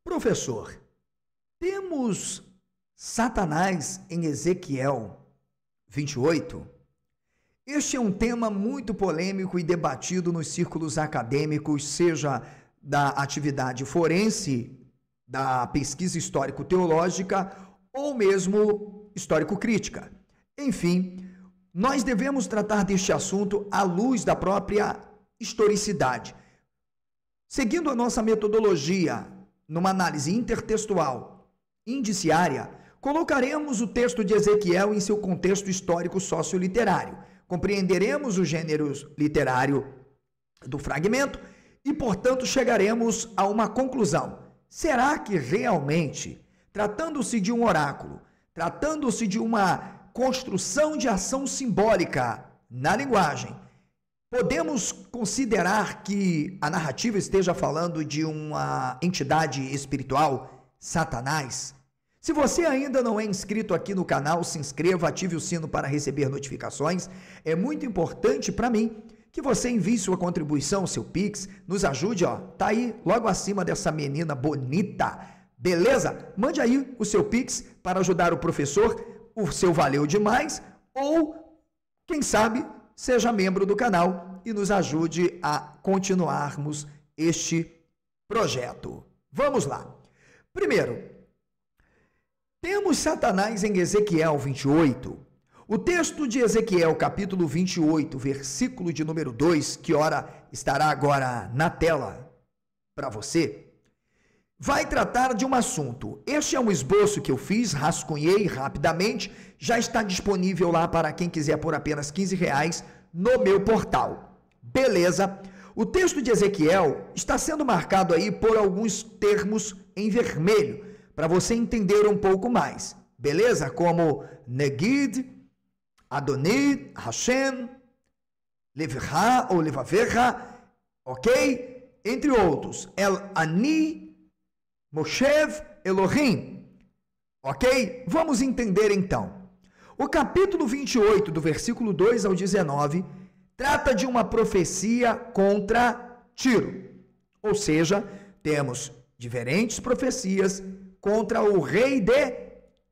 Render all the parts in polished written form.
Professor, temos Satanás em Ezequiel 28? Este é um tema muito polêmico e debatido nos círculos acadêmicos, seja da atividade forense, da pesquisa histórico-teológica ou mesmo histórico-crítica. Enfim, nós devemos tratar deste assunto à luz da própria historicidade. Seguindo a nossa metodologia, numa análise intertextual, indiciária, colocaremos o texto de Ezequiel em seu contexto histórico socioliterário. Compreenderemos o gênero literário do fragmento e, portanto, chegaremos a uma conclusão. Será que realmente, tratando-se de um oráculo, tratando-se de uma construção de ação simbólica na linguagem, podemos considerar que a narrativa esteja falando de uma entidade espiritual, Satanás? Se você ainda não é inscrito aqui no canal, se inscreva, ative o sino para receber notificações. É muito importante para mim que você envie sua contribuição, seu Pix, nos ajude, ó, tá aí logo acima dessa menina bonita, beleza? Mande aí o seu Pix para ajudar o professor, o seu valeu demais, ou, quem sabe, seja membro do canal e nos ajude a continuarmos este projeto. Vamos lá. Primeiro, temos Satanás em Ezequiel 28. O texto de Ezequiel, capítulo 28, versículo de número 2, que ora estará agora na tela para você, vai tratar de um assunto. Este é um esboço que eu fiz, rascunhei rapidamente, já está disponível lá para quem quiser por apenas R$15 no meu portal. Beleza? O texto de Ezequiel está sendo marcado aí por alguns termos em vermelho, para você entender um pouco mais. Beleza? Como Negid, Adonai, Hashem, Levha ou Levaverra, ok? Entre outros. El Ani, Moshev, Elohim. Ok? Vamos entender então. O capítulo 28, do versículo 2 ao 19, trata de uma profecia contra Tiro. Ou seja, temos diferentes profecias contra o rei de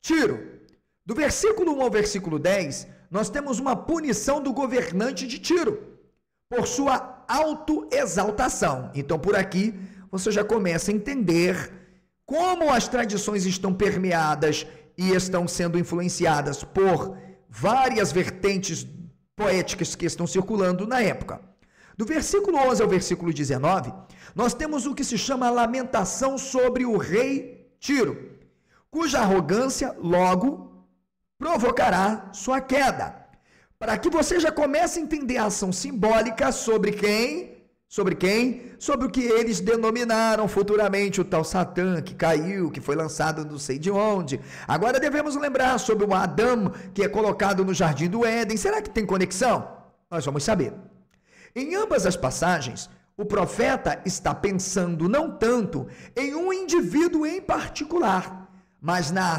Tiro. Do versículo 1 ao versículo 10, nós temos uma punição do governante de Tiro por sua autoexaltação. Então, por aqui, você já começa a entender como as tradições estão permeadas e estão sendo influenciadas por várias vertentes poéticas que estão circulando na época. Do versículo 11 ao versículo 19, nós temos o que se chama a lamentação sobre o rei Tiro, cuja arrogância logo provocará sua queda. Para que você já comece a entender a ação simbólica sobre quem? Sobre quem? Sobre o que eles denominaram futuramente o tal Satã, que caiu, que foi lançado não sei de onde. Agora devemos lembrar sobre o Adão, que é colocado no Jardim do Éden. Será que tem conexão? Nós vamos saber. Em ambas as passagens, o profeta está pensando não tanto em um indivíduo em particular, mas na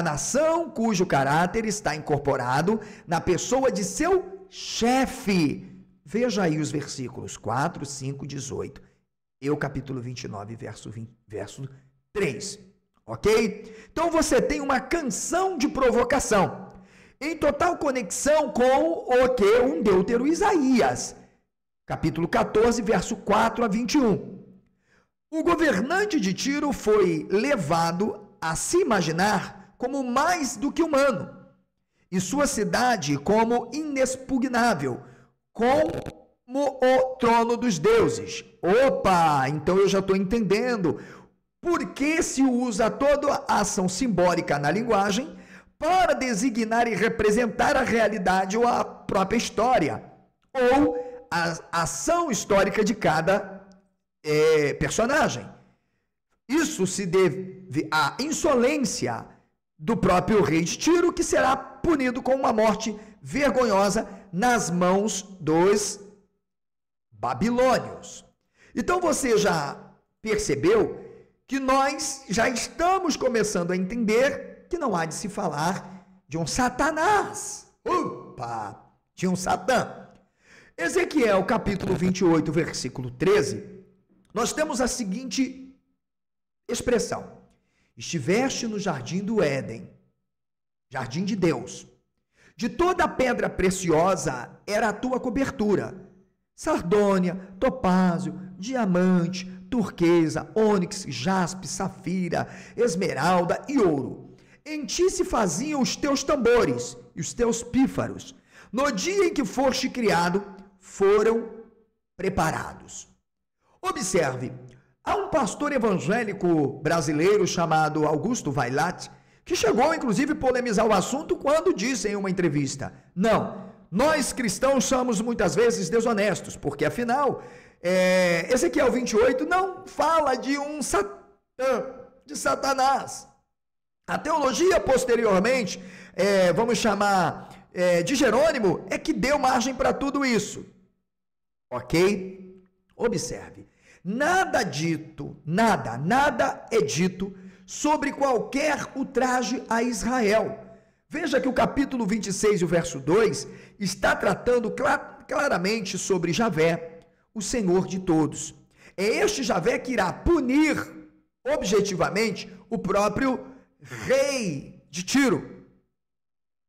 nação cujo caráter está incorporado na pessoa de seu chefe. Veja aí os versículos 4, 5, 18. Eu, capítulo 29, verso 3. Ok? Então você tem uma canção de provocação, em total conexão com o que? Um Deutero Isaías. Capítulo 14, verso 4 a 21. O governante de Tiro foi levado a se imaginar como mais do que humano, e sua cidade como inexpugnável, como o trono dos deuses. Opa, então eu já estou entendendo por que se usa toda a ação simbólica na linguagem para designar e representar a realidade ou a própria história, ou a ação histórica de cada personagem. Isso se deve à insolência do próprio rei de Tiro, que será punido com uma morte vergonhosa nas mãos dos babilônios. Então você já percebeu que nós já estamos começando a entender que não há de se falar de um Satanás. Opa! De um Satã. Ezequiel, capítulo 28, versículo 13, nós temos a seguinte expressão. Estiveste no jardim do Éden, jardim de Deus. De toda a pedra preciosa era a tua cobertura: sardônia, topázio, diamante, turquesa, ônix, jaspe, safira, esmeralda e ouro. Em ti se faziam os teus tambores e os teus pífaros. No dia em que foste criado, foram preparados. Observe, há um pastor evangélico brasileiro chamado Augusto Vailate, que chegou inclusive a polemizar o assunto quando disse em uma entrevista: não, nós cristãos somos muitas vezes desonestos, porque afinal, Ezequiel 28 não fala de um Satã, de Satanás. A teologia posteriormente, vamos chamar de Jerônimo, é que deu margem para tudo isso. Ok? Observe, nada dito, nada é dito sobre qualquer ultraje a Israel. Veja que o capítulo 26 e o verso 2 está tratando claramente sobre Javé, o Senhor de todos. É este Javé que irá punir objetivamente o próprio rei de Tiro.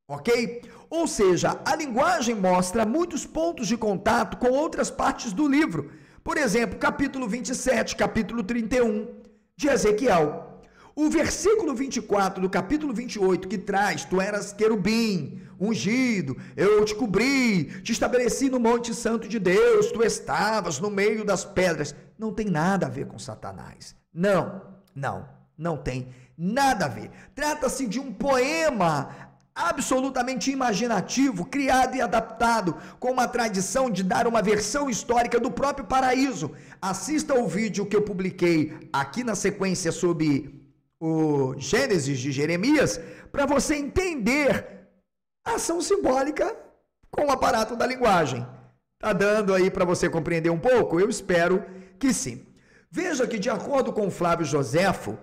Ok? Ou seja, a linguagem mostra muitos pontos de contato com outras partes do livro. Por exemplo, capítulo 27, capítulo 31 de Ezequiel. O versículo 24 do capítulo 28 que traz: tu eras querubim, ungido, eu te cobri, te estabeleci no monte santo de Deus, tu estavas no meio das pedras. Não tem nada a ver com Satanás. Não tem nada a ver. Trata-se de um poema absolutamente imaginativo, criado e adaptado com uma tradição de dar uma versão histórica do próprio paraíso. Assista ao vídeo que eu publiquei aqui na sequência sobre o Gênesis de Jeremias, para você entender a ação simbólica com o aparato da linguagem. Tá dando aí para você compreender um pouco? Eu espero que sim. Veja que, de acordo com Flávio Joséfo,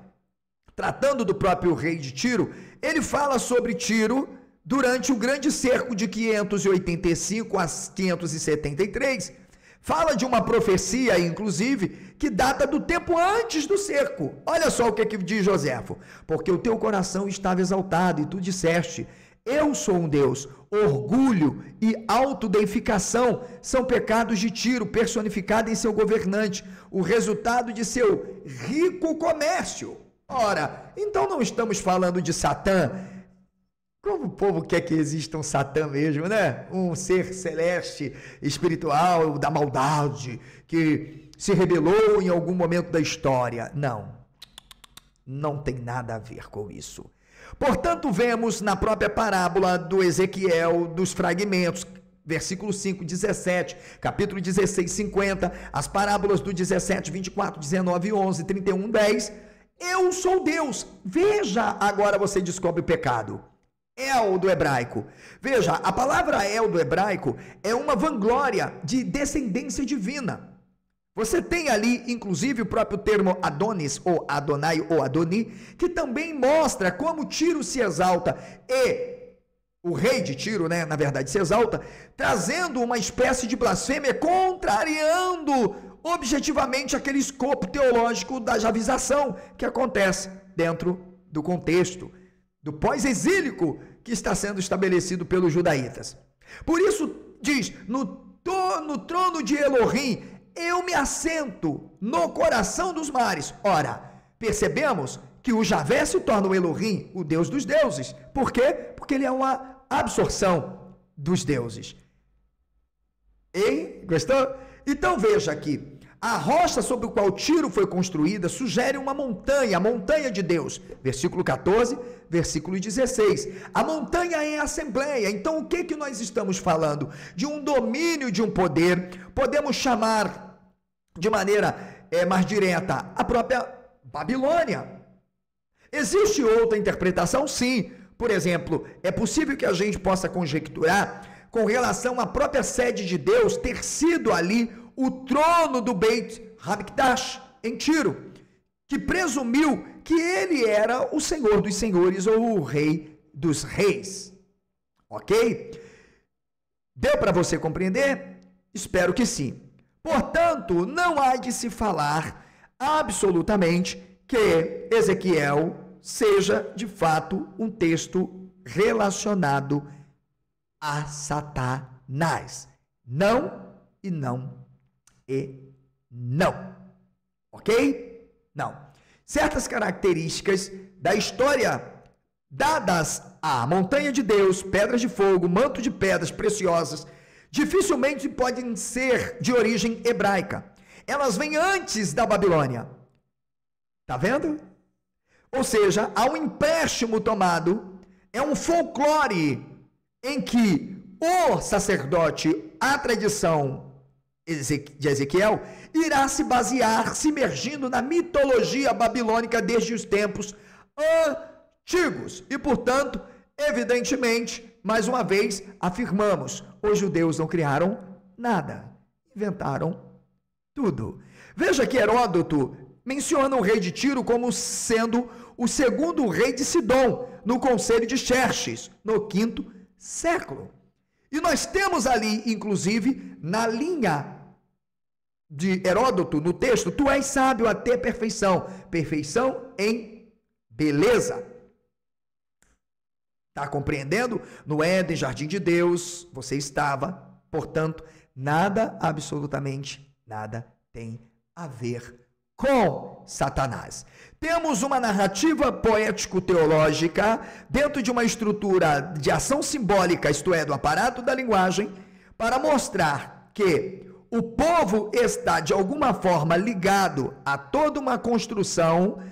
tratando do próprio rei de Tiro, ele fala sobre Tiro durante o grande cerco de 585 a 573. Fala de uma profecia, inclusive, que data do tempo antes do cerco. Olha só o que diz Joséfo: porque o teu coração estava exaltado e tu disseste: eu sou um Deus. Orgulho e autodeificação são pecados de Tiro, personificado em seu governante, o resultado de seu rico comércio. Ora, então não estamos falando de Satã. Como o povo quer que exista um Satã mesmo, né? Um ser celeste, espiritual, da maldade, que se rebelou em algum momento da história. Não tem nada a ver com isso. Portanto, vemos na própria parábola do Ezequiel, dos fragmentos, versículo 5, 17, capítulo 16, 50, as parábolas do 17, 24, 19, 11, 31, 10... eu sou Deus. Veja, agora você descobre o pecado. El do hebraico. Veja, a palavra El do hebraico é uma vanglória de descendência divina. Você tem ali, inclusive, o próprio termo Adonis, ou Adonai, ou Adoni, que também mostra como Tiro se exalta e o rei de Tiro, né, na verdade, se exalta, trazendo uma espécie de blasfêmia, contrariando objetivamente aquele escopo teológico da javização que acontece dentro do contexto do pós-exílico que está sendo estabelecido pelos judaítas. Por isso diz: no trono de Elohim eu me assento no coração dos mares. Ora, percebemos que o Javé se torna o Elohim, o Deus dos deuses. Por quê? Porque ele é uma absorção dos deuses. Hein? Gostou? Então veja aqui, a rocha sobre a qual Tiro foi construída sugere uma montanha, a montanha de Deus. Versículo 14, versículo 16. A montanha é a assembleia. Então o que nós estamos falando? De um domínio, de um poder. Podemos chamar de maneira mais direta a própria Babilônia. Existe outra interpretação? Sim. Por exemplo, é possível que a gente possa conjecturar com relação à própria sede de Deus ter sido ali o trono do Beit Hamikdash em Tiro, que presumiu que ele era o Senhor dos senhores ou o Rei dos reis. Ok? Deu para você compreender? Espero que sim. Portanto, não há de se falar absolutamente que Ezequiel seja, de fato, um texto relacionado a Satanás. Não e não e não. Ok? Não. Certas características da história dadas à montanha de Deus, pedras de fogo, manto de pedras preciosas, dificilmente podem ser de origem hebraica. Elas vêm antes da Babilônia. Tá vendo? Ou seja, há um empréstimo tomado, é um folclore em que o sacerdote, a tradição de Ezequiel, irá se basear, se imergindo na mitologia babilônica desde os tempos antigos. E, portanto, evidentemente, mais uma vez, afirmamos, os judeus não criaram nada, inventaram tudo. Veja que Heródoto menciona o rei de Tiro como sendo o segundo rei de Sidom, no conselho de Xerxes, no 5º século. E nós temos ali, inclusive, na linha de Heródoto, no texto, tu és sábio até perfeição, perfeição em beleza. Está compreendendo? No Éden, jardim de Deus, você estava, portanto, nada, absolutamente nada tem a ver com Satanás. Temos uma narrativa poético-teológica dentro de uma estrutura de ação simbólica, isto é, do aparato da linguagem, para mostrar que o povo está, de alguma forma, ligado a toda uma construção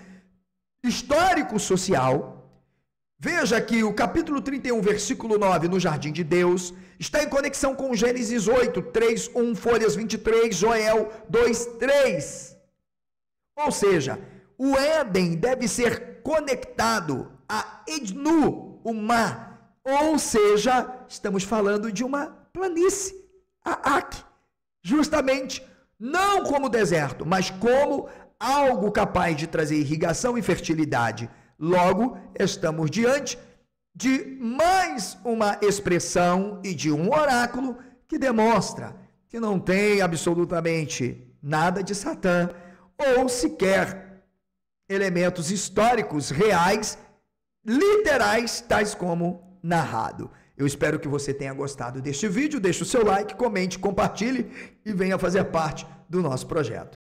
histórico-social. Veja que o capítulo 31, versículo 9, no Jardim de Deus, está em conexão com Gênesis 8, 3, 1, Folhas 23, Joel 2, 3. Ou seja, o Éden deve ser conectado a Ednu, o mar. Ou seja, estamos falando de uma planície, a Ak, justamente, não como deserto, mas como algo capaz de trazer irrigação e fertilidade. Logo, estamos diante de mais uma expressão e de um oráculo que demonstra que não tem absolutamente nada de Satã, ou sequer elementos históricos reais, literais, tais como narrado. Eu espero que você tenha gostado deste vídeo, deixe o seu like, comente, compartilhe e venha fazer parte do nosso projeto.